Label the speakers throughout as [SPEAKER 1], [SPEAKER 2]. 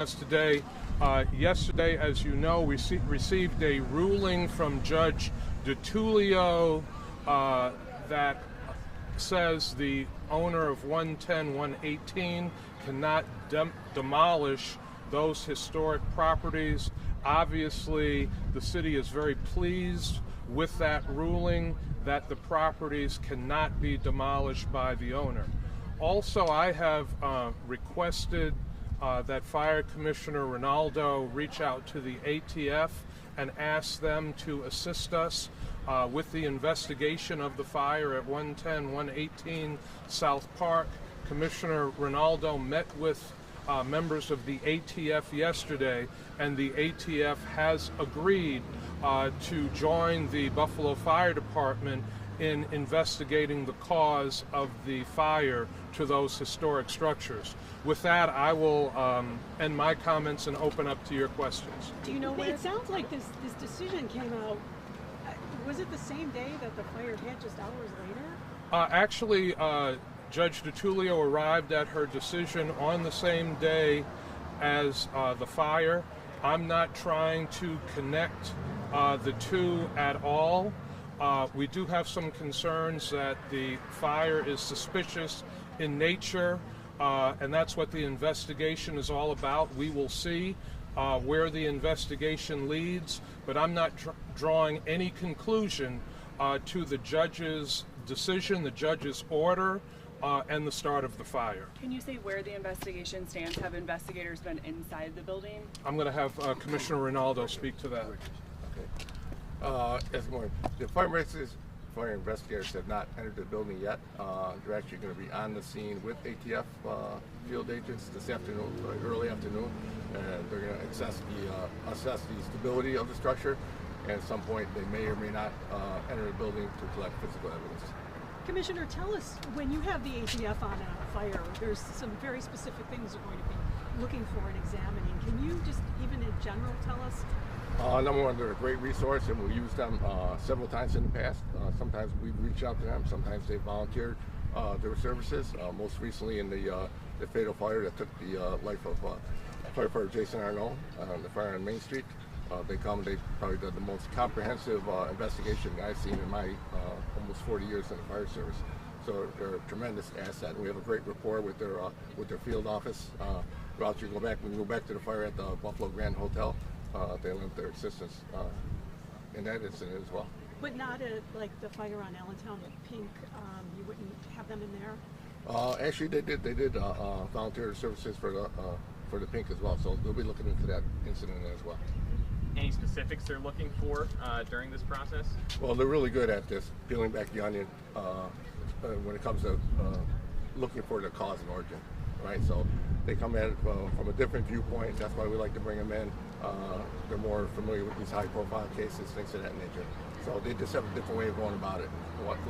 [SPEAKER 1] As today. Yesterday, as you know, we received a ruling from Judge DiTullio that says the owner of 110, 118 cannot demolish those historic properties. Obviously, the city is very pleased with that ruling that the properties cannot be demolished by the owner. Also, I have requested that Fire Commissioner Renaldo reach out to the ATF and ask them to assist us with the investigation of the fire at 110, 118 South Park. Commissioner Renaldo met with members of the ATF yesterday, and the ATF has agreed to join the Buffalo Fire Department in investigating the cause of the fire to those historic structures. With that, I will end my comments and open up to your questions.
[SPEAKER 2] Do you know where? It sounds like this decision came out. Was it the same day that the fire hit, just hours later?
[SPEAKER 1] Actually, Judge DiTullio arrived at her decision on the same day as the fire. I'm not trying to connect the two at all. We do have some concerns that the fire is suspicious in nature, and that's what the investigation is all about. We will see where the investigation leads, but I'm not drawing any conclusion to the judge's decision, the judge's order, and the start of the fire.
[SPEAKER 3] Can you say where the investigation stands? Have investigators been inside the building? I'm
[SPEAKER 1] going to have Commissioner Renaldo speak to that.
[SPEAKER 4] Okay. Yes, good morning. The fire investigators have not entered the building yet. They're actually going to be on the scene with ATF field agents this afternoon, early afternoon, and they're going to assess the stability of the structure. And at some point, they may or may not enter the building to collect physical evidence.
[SPEAKER 2] Commissioner, tell us, when you have the ATF on a fire, there's some very specific things you're going to be looking for and examining. Can you just, even in general, tell us?
[SPEAKER 4] Number one, they're a great resource, and we've used them several times in the past. Sometimes we've reached out to them. Sometimes they volunteered their services. Most recently in the fatal fire that took the life of firefighter Jason Arnault, the fire on Main Street. They probably did the most comprehensive investigation I've seen in my almost 40 years in the fire service. So they're a tremendous asset, and we have a great rapport with their field office. When we go back to the fire at the Buffalo Grand Hotel, they lent their assistance in that incident as well.
[SPEAKER 2] But not at like the fire on Allentown at Pink. You wouldn't have them in there?
[SPEAKER 4] Actually, they did volunteer services for the Pink as well. So they'll be looking into that incident as well.
[SPEAKER 5] Any specifics they're looking for during this process?
[SPEAKER 4] Well, they're really good at this, peeling back the onion when it comes to looking for the cause and origin, right? So they come at it from a different viewpoint. That's why we like to bring them in. They're more familiar with these high-profile cases, things of that nature. So they just have a different way of going about it.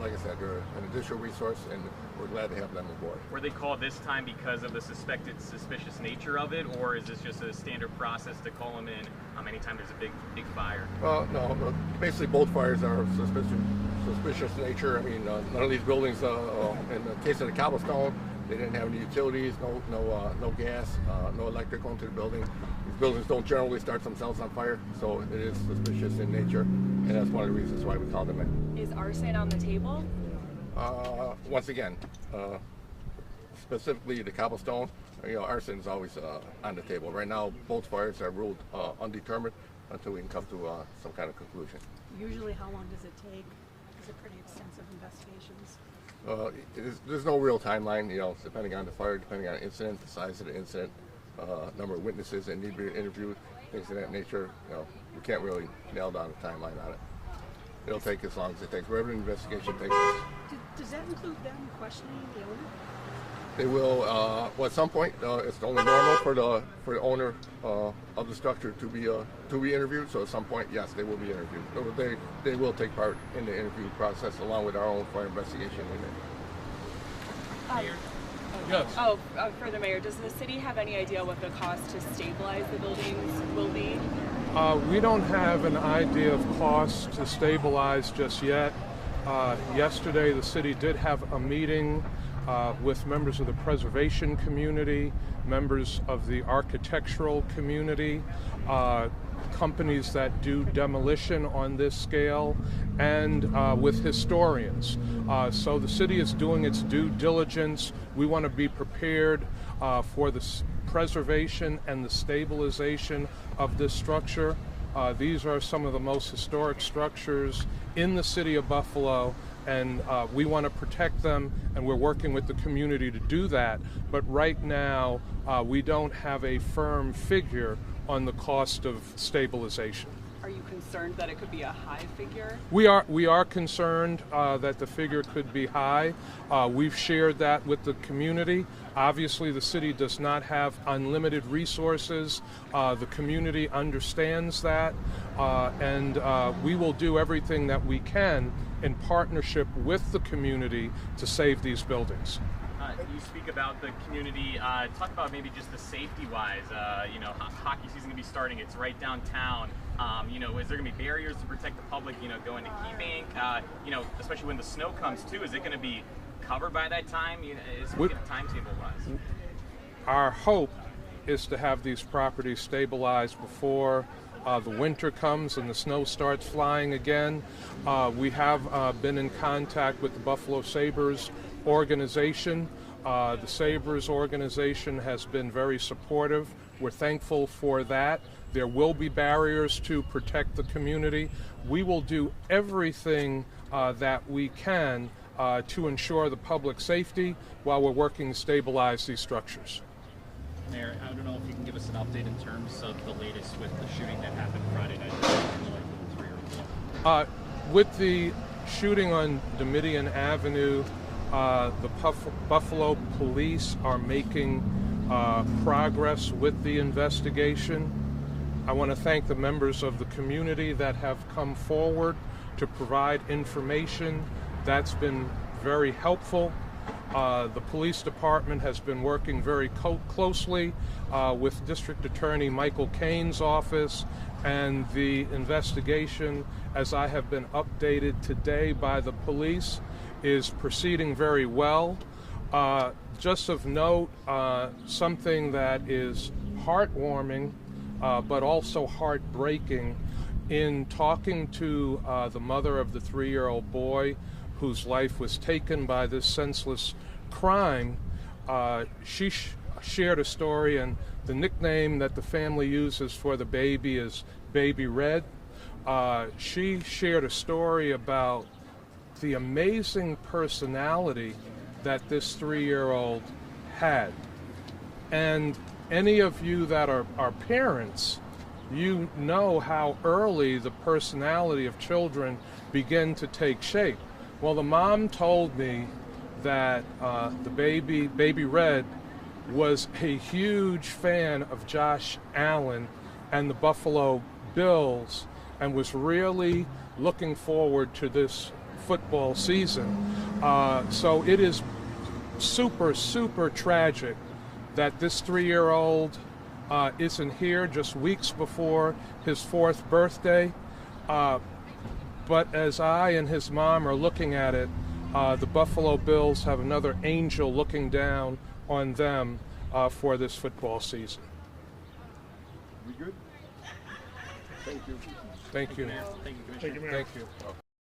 [SPEAKER 4] Like I said, they're an additional resource, and we're glad to have them aboard.
[SPEAKER 5] Were they called this time because of the suspicious nature of it, or is this just a standard process to call them in anytime there's a big fire?
[SPEAKER 4] No. Basically, both fires are of suspicious nature. I mean, none of these buildings, in the case of the Cobblestone, they didn't have any utilities, no gas, no electric going to the building. These buildings don't generally start themselves on fire, so it is suspicious in nature, and that's one of the reasons why we called them in.
[SPEAKER 3] Is arson on the table?
[SPEAKER 4] Once again, specifically the Cobblestone, arson is always on the table. Right now, both fires are ruled undetermined until we can come to some kind of conclusion.
[SPEAKER 2] Usually, how long does it take? Is it pretty extensive investigations?
[SPEAKER 4] There's no real timeline, depending on the fire, depending on the incident, the size of the incident, number of witnesses that need to be interviewed, things of that nature. We can't really nail down a timeline on it. It'll take as long as it takes. Wherever the investigation takes us.
[SPEAKER 2] Does that include them questioning the owner?
[SPEAKER 4] They will. At some point, it's only normal for the owner of the structure to be interviewed. So at some point, yes, they will be interviewed. They will take part in the interview process along with our own fire investigation unit.
[SPEAKER 1] Yes.
[SPEAKER 3] For the mayor, does the city have any idea what the cost to stabilize the buildings will be?
[SPEAKER 1] We don't have an idea of cost to stabilize just yet. Yesterday, the city did have a meeting with members of the preservation community, members of the architectural community, companies that do demolition on this scale, and with historians. So the city is doing its due diligence. We want to be prepared for the preservation and the stabilization of this structure. These are some of the most historic structures in the city of Buffalo, and we want to protect them, and we're working with the community to do that. But right now, we don't have a firm figure on the cost of stabilization.
[SPEAKER 3] Are you concerned that it could be a high figure?
[SPEAKER 1] We are concerned that the figure could be high. We've shared that with the community. Obviously, the city does not have unlimited resources. The community understands that, and we will do everything that we can in partnership with the community to save these buildings.
[SPEAKER 5] You speak about the community. Talk about maybe just the safety-wise. Hockey season going to be starting. It's right downtown. Is there going to be barriers to protect the public? Going to Key Bank. Especially when the snow comes too. Is it going to be covered by that time? Timetable-wise.
[SPEAKER 1] Our hope is to have these properties stabilized before the winter comes and the snow starts flying again. We have been in contact with the Buffalo Sabres organization. The Sabres organization has been very supportive. We're thankful for that. There will be barriers to protect the community. We will do everything that we can to ensure the public safety while we're working to stabilize these structures.
[SPEAKER 6] Mayor, I don't know if you can give us an update in terms of the latest with the shooting that happened Friday night.
[SPEAKER 1] With the shooting on Domitian Avenue, the Buffalo police are making progress with the investigation. I want to thank the members of the community that have come forward to provide information. That's been very helpful. The police department has been working very closely with District Attorney Michael Kane's office, and the investigation, as I have been updated today by the police, is proceeding very well. Just of note, something that is heartwarming but also heartbreaking, in talking to the mother of the 3-year-old boy whose life was taken by this senseless crime, she shared a story, and the nickname that the family uses for the baby is Baby Red. She shared a story about the amazing personality that this 3-year-old had. And any of you that are parents, you know how early the personality of children begin to take shape. Well, the mom told me that the baby Red, was a huge fan of Josh Allen and the Buffalo Bills, and was really looking forward to this football season. So it is super, super tragic that this 3-year-old isn't here just weeks before his 4th birthday. But as I and his mom are looking at it, the Buffalo Bills have another angel looking down on them for this football season.
[SPEAKER 4] We good? Thank you.
[SPEAKER 1] Thank you.
[SPEAKER 6] Thank you, Commissioner.
[SPEAKER 1] Thank you.